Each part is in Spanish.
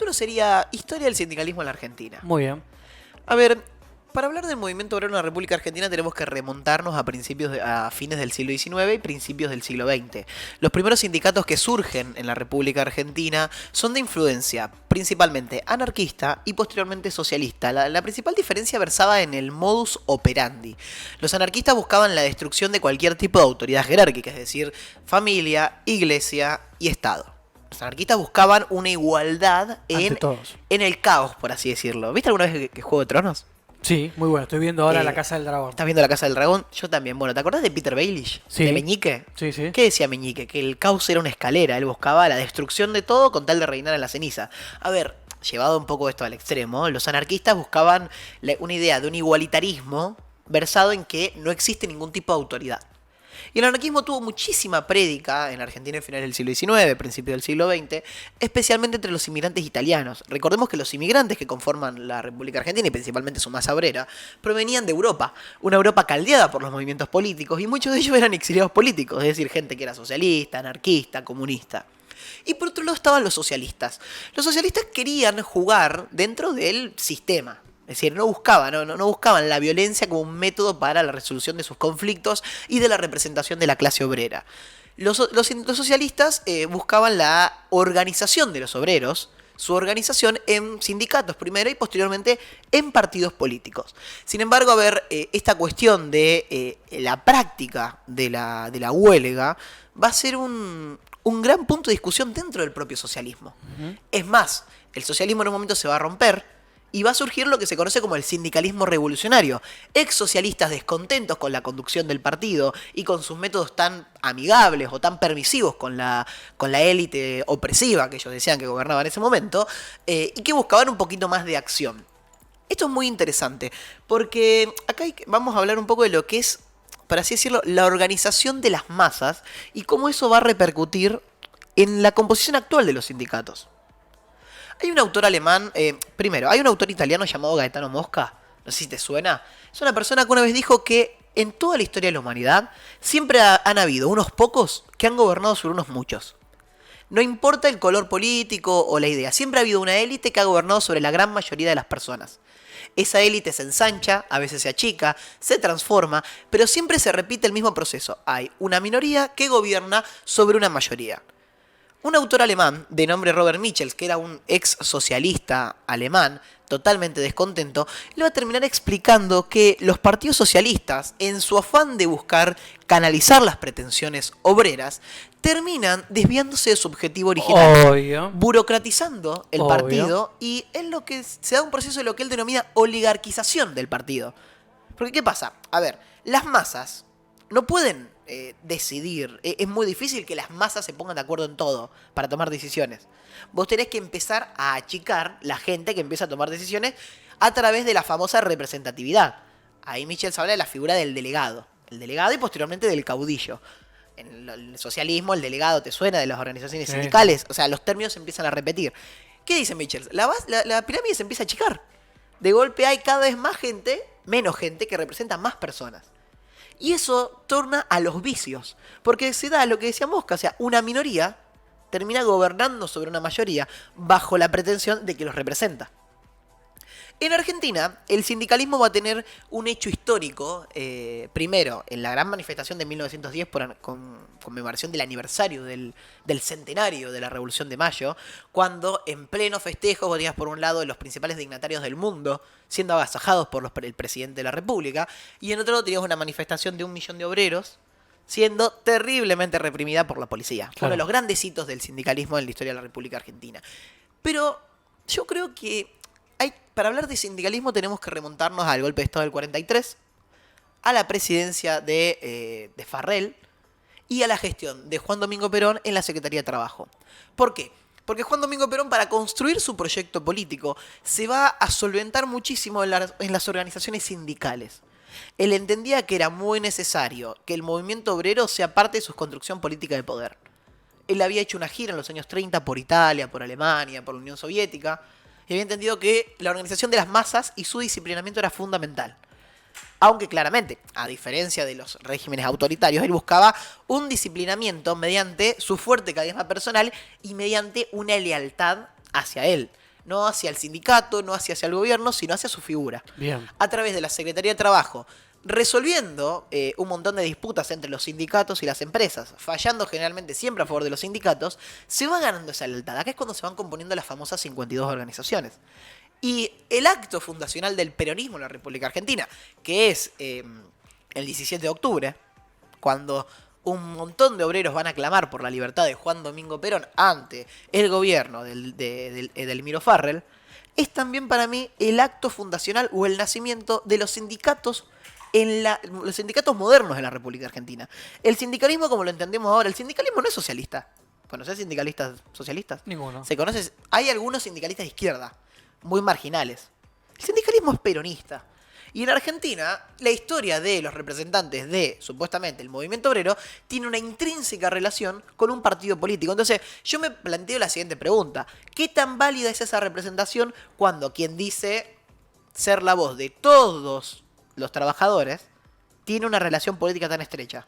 título sería Historia del sindicalismo en la Argentina. Muy bien. A ver, para hablar del movimiento obrero en la República Argentina tenemos que remontarnos a fines del siglo XIX y principios del siglo XX. Los primeros sindicatos que surgen en la República Argentina son de influencia principalmente anarquista y posteriormente socialista. La principal diferencia versaba en el modus operandi. Los anarquistas buscaban la destrucción de cualquier tipo de autoridad jerárquica, es decir, familia, iglesia y Estado. Los anarquistas buscaban una igualdad Ante todos. en el caos, por así decirlo. ¿Viste alguna vez que Juego de Tronos? Sí, muy bueno. Estoy viendo ahora Eh, La Casa del Dragón. ¿Estás viendo La Casa del Dragón? Yo también. Bueno, ¿te acordás de Peter Baelish? Sí. ¿De Meñique? Sí, sí. ¿Qué decía Meñique? Que el caos era una escalera. Él buscaba la destrucción de todo con tal de reinar en la ceniza. A ver, llevado un poco esto al extremo, los anarquistas buscaban una idea de un igualitarismo versado en que no existe ningún tipo de autoridad. Y el anarquismo tuvo muchísima prédica en Argentina en finales del siglo XIX, principios del siglo XX, especialmente entre los inmigrantes italianos. Recordemos que los inmigrantes que conforman la República Argentina, y principalmente su masa obrera, provenían de Europa, una Europa caldeada por los movimientos políticos, y muchos de ellos eran exiliados políticos, es decir, gente que era socialista, anarquista, comunista. Y por otro lado estaban los socialistas. Los socialistas querían jugar dentro del sistema. Es decir, no buscaban la violencia como un método para la resolución de sus conflictos y de la representación de la clase obrera. Los socialistas buscaban la organización de los obreros, su organización en sindicatos primero y posteriormente en partidos políticos. Sin embargo, a ver, esta cuestión de la práctica de la huelga va a ser un gran punto de discusión dentro del propio socialismo. Es más, el socialismo en un momento se va a romper y va a surgir lo que se conoce como el sindicalismo revolucionario. Ex socialistas descontentos con la conducción del partido y con sus métodos tan amigables o tan permisivos con la élite opresiva que ellos decían que gobernaba en ese momento, y que buscaban un poquito más de acción. Esto es muy interesante, porque acá vamos a hablar un poco de lo que es, por así decirlo, la organización de las masas y cómo eso va a repercutir en la composición actual de los sindicatos. Hay un autor alemán, primero, hay un autor italiano llamado Gaetano Mosca, no sé si te suena. Es una persona que una vez dijo que en toda la historia de la humanidad siempre han habido unos pocos que han gobernado sobre unos muchos. No importa el color político o la idea, siempre ha habido una élite que ha gobernado sobre la gran mayoría de las personas. Esa élite se ensancha, a veces se achica, se transforma, pero siempre se repite el mismo proceso. Hay una minoría que gobierna sobre una mayoría. Un autor alemán de nombre Robert Michels, que era un ex socialista alemán, totalmente descontento, le va a terminar explicando que los partidos socialistas, en su afán de buscar canalizar las pretensiones obreras, terminan desviándose de su objetivo original, Obvio. burocratizando el Obvio. partido, y es lo que se da un proceso de lo que él denomina oligarquización del partido. Porque ¿qué pasa? A ver, las masas no pueden decidir. Es muy difícil que las masas se pongan de acuerdo en todo para tomar decisiones. Vos tenés que empezar a achicar la gente que empieza a tomar decisiones a través de la famosa representatividad. Ahí Michels habla de la figura del delegado. El delegado y posteriormente del caudillo. En el socialismo, el delegado te suena de las organizaciones sindicales. O sea, los términos se empiezan a repetir. ¿Qué dice Michels? La pirámide se empieza a achicar. De golpe hay cada vez más gente, menos gente, que representa más personas. Y eso torna a los vicios, porque se da lo que decía Mosca, o sea, una minoría termina gobernando sobre una mayoría bajo la pretensión de que los representa. En Argentina, el sindicalismo va a tener un hecho histórico, primero, en la gran manifestación de 1910 con conmemoración del aniversario del centenario de la Revolución de Mayo, cuando en pleno festejo vos tenías por un lado los principales dignatarios del mundo siendo agasajados por el presidente de la República, y en otro lado tenías una manifestación de 1 millón de obreros siendo terriblemente reprimida por la policía. Claro. Uno de los grandes hitos del sindicalismo en la historia de la República Argentina. Pero yo creo que para hablar de sindicalismo tenemos que remontarnos al golpe de Estado del 43, a la presidencia de Farrell y a la gestión de Juan Domingo Perón en la Secretaría de Trabajo. ¿Por qué? Porque Juan Domingo Perón, para construir su proyecto político, se va a solventar muchísimo en las organizaciones sindicales. Él entendía que era muy necesario que el movimiento obrero sea parte de su construcción política de poder. Él había hecho una gira en los años 30 por Italia, por Alemania, por la Unión Soviética, y había entendido que la organización de las masas y su disciplinamiento era fundamental. Aunque claramente, a diferencia de los regímenes autoritarios, él buscaba un disciplinamiento mediante su fuerte carisma personal y mediante una lealtad hacia él. No hacia el sindicato, no hacia el gobierno, sino hacia su figura. Bien. A través de la Secretaría de Trabajo, resolviendo un montón de disputas entre los sindicatos y las empresas, fallando generalmente siempre a favor de los sindicatos, se va ganando esa lealtad. Acá es cuando se van componiendo las famosas 52 organizaciones. Y el acto fundacional del peronismo en la República Argentina, que es el 17 de octubre, cuando un montón de obreros van a clamar por la libertad de Juan Domingo Perón ante el gobierno de Edelmiro Farrell, es también para mí el acto fundacional o el nacimiento de los sindicatos los sindicatos modernos de la República Argentina. El sindicalismo, como lo entendemos ahora, el sindicalismo no es socialista. ¿Conocés sindicalistas socialistas? Ninguno. ¿Se conoce? Hay algunos sindicalistas de izquierda, muy marginales. El sindicalismo es peronista. Y en Argentina, la historia de los representantes de, supuestamente, el movimiento obrero, tiene una intrínseca relación con un partido político. Entonces, yo me planteo la siguiente pregunta. ¿Qué tan válida es esa representación cuando quien dice ser la voz de todos los trabajadores tiene una relación política tan estrecha?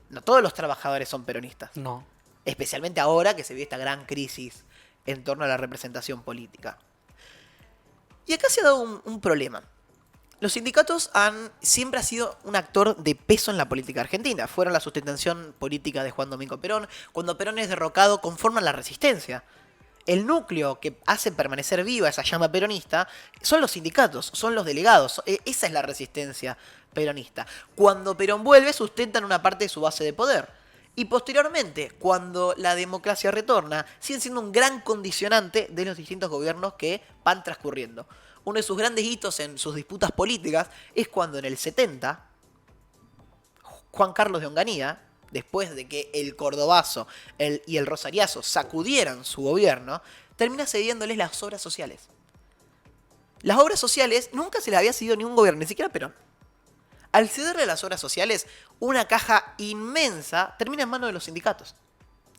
No todos los trabajadores son peronistas. No. Especialmente ahora que se vive esta gran crisis en torno a la representación política. Y acá se ha dado un problema. Los sindicatos siempre han sido un actor de peso en la política argentina. Fueron la sustentación política de Juan Domingo Perón. Cuando Perón es derrocado, conforman la resistencia. El núcleo que hace permanecer viva esa llama peronista son los sindicatos, son los delegados. Esa es la resistencia peronista. Cuando Perón vuelve, sustentan una parte de su base de poder. Y posteriormente, cuando la democracia retorna, siguen siendo un gran condicionante de los distintos gobiernos que van transcurriendo. Uno de sus grandes hitos en sus disputas políticas es cuando en el 70, Juan Carlos de Onganía, después de que el cordobazo y el rosariazo sacudieran su gobierno, termina cediéndoles las obras sociales. Las obras sociales nunca se le había cedido a ningún gobierno, ni siquiera a Perón. Al cederle las obras sociales, una caja inmensa termina en manos de los sindicatos.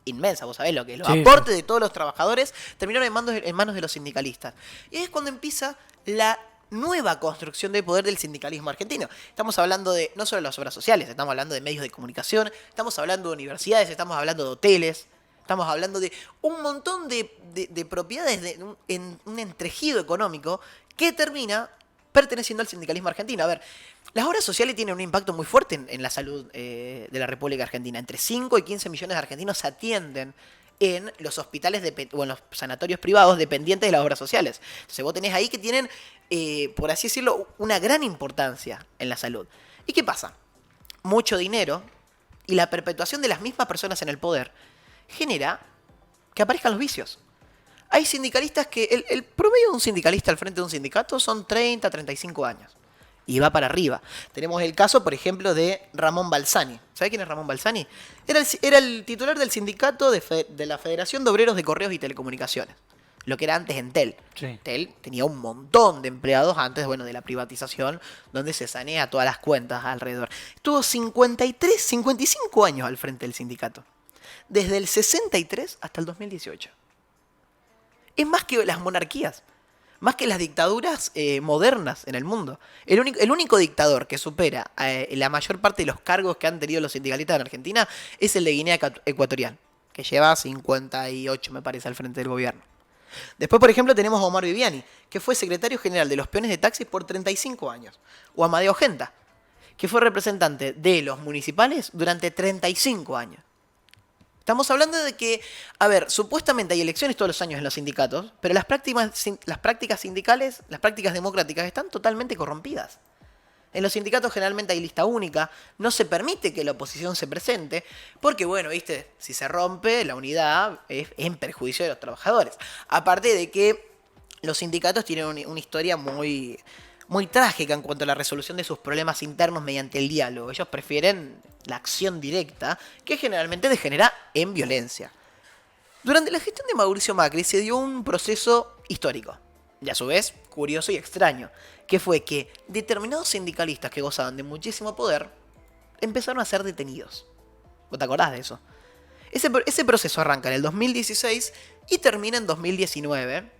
Inmensa, vos sabés lo que es. Los aportes de todos los trabajadores terminaron en manos de los sindicalistas. Y ahí es cuando empieza la nueva construcción de poder del sindicalismo argentino. Estamos hablando de no solo las obras sociales, estamos hablando de medios de comunicación, estamos hablando de universidades, estamos hablando de hoteles, estamos hablando de un montón de propiedades en un entrejido económico que termina perteneciendo al sindicalismo argentino. A ver, las obras sociales tienen un impacto muy fuerte en la salud de la República Argentina. Entre 5 y 15 millones de argentinos se atienden en los hospitales o en los sanatorios privados dependientes de las obras sociales. Entonces vos tenés ahí que tienen, por así decirlo, una gran importancia en la salud. ¿Y qué pasa? Mucho dinero y la perpetuación de las mismas personas en el poder genera que aparezcan los vicios. Hay sindicalistas que el promedio de un sindicalista al frente de un sindicato son 30, 35 años. Y va para arriba. Tenemos el caso, por ejemplo, de Ramón Balsani. ¿Sabe quién es Ramón Balsani? Era el titular del sindicato de la Federación de Obreros de Correos y Telecomunicaciones. Lo que era antes Entel. Sí. Entel tenía un montón de empleados antes, de la privatización, donde se sanea todas las cuentas alrededor. Estuvo 55 años al frente del sindicato. Desde el 63 hasta el 2018. Es más que las monarquías. Más que las dictaduras modernas en el mundo. El único dictador que supera la mayor parte de los cargos que han tenido los sindicalistas en Argentina es el de Guinea Ecuatorial, que lleva 58, me parece, al frente del gobierno. Después, por ejemplo, tenemos a Omar Viviani, que fue secretario general de los peones de taxis por 35 años. O a Amadeo Genta, que fue representante de los municipales durante 35 años. Estamos hablando de que, supuestamente hay elecciones todos los años en los sindicatos, pero las prácticas sindicales, las prácticas democráticas están totalmente corrompidas. En los sindicatos generalmente hay lista única, no se permite que la oposición se presente, porque si se rompe la unidad es en perjuicio de los trabajadores. Aparte de que los sindicatos tienen una historia muy trágica en cuanto a la resolución de sus problemas internos mediante el diálogo. Ellos prefieren la acción directa, que generalmente degenera en violencia. Durante la gestión de Mauricio Macri se dio un proceso histórico, y a su vez curioso y extraño, que fue que determinados sindicalistas que gozaban de muchísimo poder empezaron a ser detenidos. ¿Vos te acordás de eso? Ese proceso arranca en el 2016 y termina en 2019.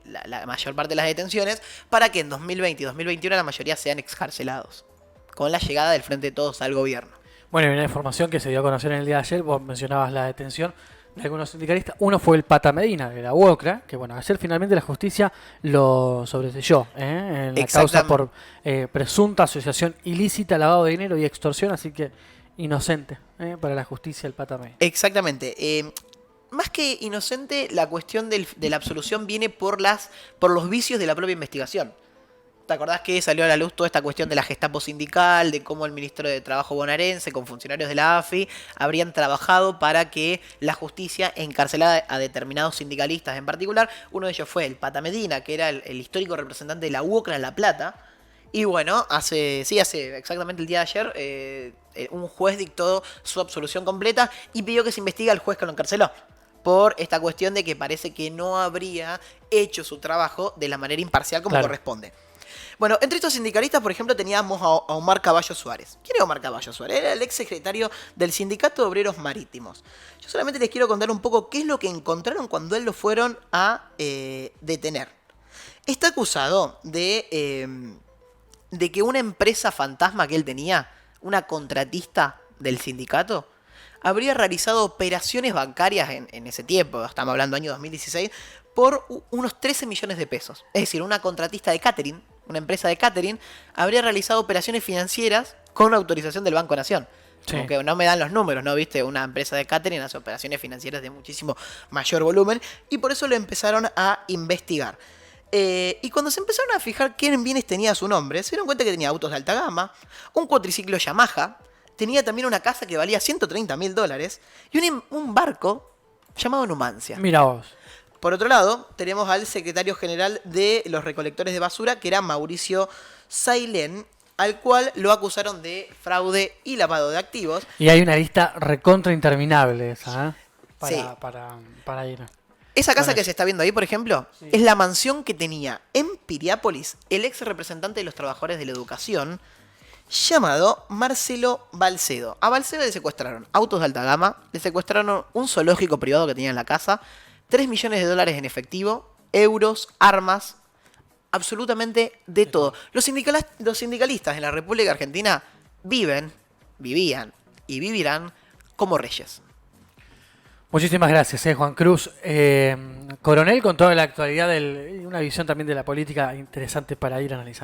La mayor parte de las detenciones, para que en 2020 y 2021 la mayoría sean excarcelados, con la llegada del Frente de Todos al gobierno. Bueno, y una información que se dio a conocer en el día de ayer, vos mencionabas la detención de algunos sindicalistas. Uno fue el Pata Medina, de la UOCRA, que bueno, ayer finalmente la justicia lo sobreseyó en la causa por presunta asociación ilícita, lavado de dinero y extorsión, así que inocente para la justicia el Pata Medina. Exactamente. Más que inocente, la cuestión de la absolución viene por los vicios de la propia investigación. ¿Te acordás que salió a la luz toda esta cuestión de la Gestapo sindical, de cómo el ministro de Trabajo bonaerense, con funcionarios de la AFI, habrían trabajado para que la justicia encarcelara a determinados sindicalistas en particular? Uno de ellos fue el Pata Medina, que era el histórico representante de la UOCRA en La Plata. Y bueno, hace exactamente el día de ayer, un juez dictó su absolución completa y pidió que se investigue al juez que lo encarceló, por esta cuestión de que parece que no habría hecho su trabajo de la manera imparcial como corresponde. Bueno, entre estos sindicalistas, por ejemplo, teníamos a Omar Caballo Suárez. ¿Quién era Omar Caballo Suárez? Era el ex secretario del Sindicato de Obreros Marítimos. Yo solamente les quiero contar un poco qué es lo que encontraron cuando él lo fueron a detener. Está acusado de que una empresa fantasma que él tenía, una contratista del sindicato, habría realizado operaciones bancarias en ese tiempo, estamos hablando año 2016, por unos 13 millones de pesos. Es decir, una contratista de catering, una empresa de catering, habría realizado operaciones financieras con autorización del Banco Nación. Sí. Como que no me dan los números, ¿no? ¿Viste? Una empresa de catering hace operaciones financieras de muchísimo mayor volumen y por eso lo empezaron a investigar. Y cuando se empezaron a fijar qué bienes tenía a su nombre, se dieron cuenta que tenía autos de alta gama, un cuatriciclo Yamaha, tenía también una casa que valía $130.000 y un barco llamado Numancia. Mira vos. Por otro lado, tenemos al secretario general de los recolectores de basura, que era Mauricio Sailén, al cual lo acusaron de fraude y lavado de activos. Y hay una lista recontra interminable esa, ¿eh? Para ir. Esa casa que se está viendo ahí, por ejemplo, es la mansión que tenía en Piriápolis el ex representante de los trabajadores de la educación, llamado Marcelo Balcedo. A Balcedo le secuestraron autos de alta gama, le secuestraron un zoológico privado que tenía en la casa, $3 millones en efectivo, euros, armas, absolutamente de todo. Los sindicalistas en la República Argentina vivían y vivirán como reyes. Muchísimas gracias, Juan Cruz. Coronel, con toda la actualidad, una visión también de la política interesante para ir analizando.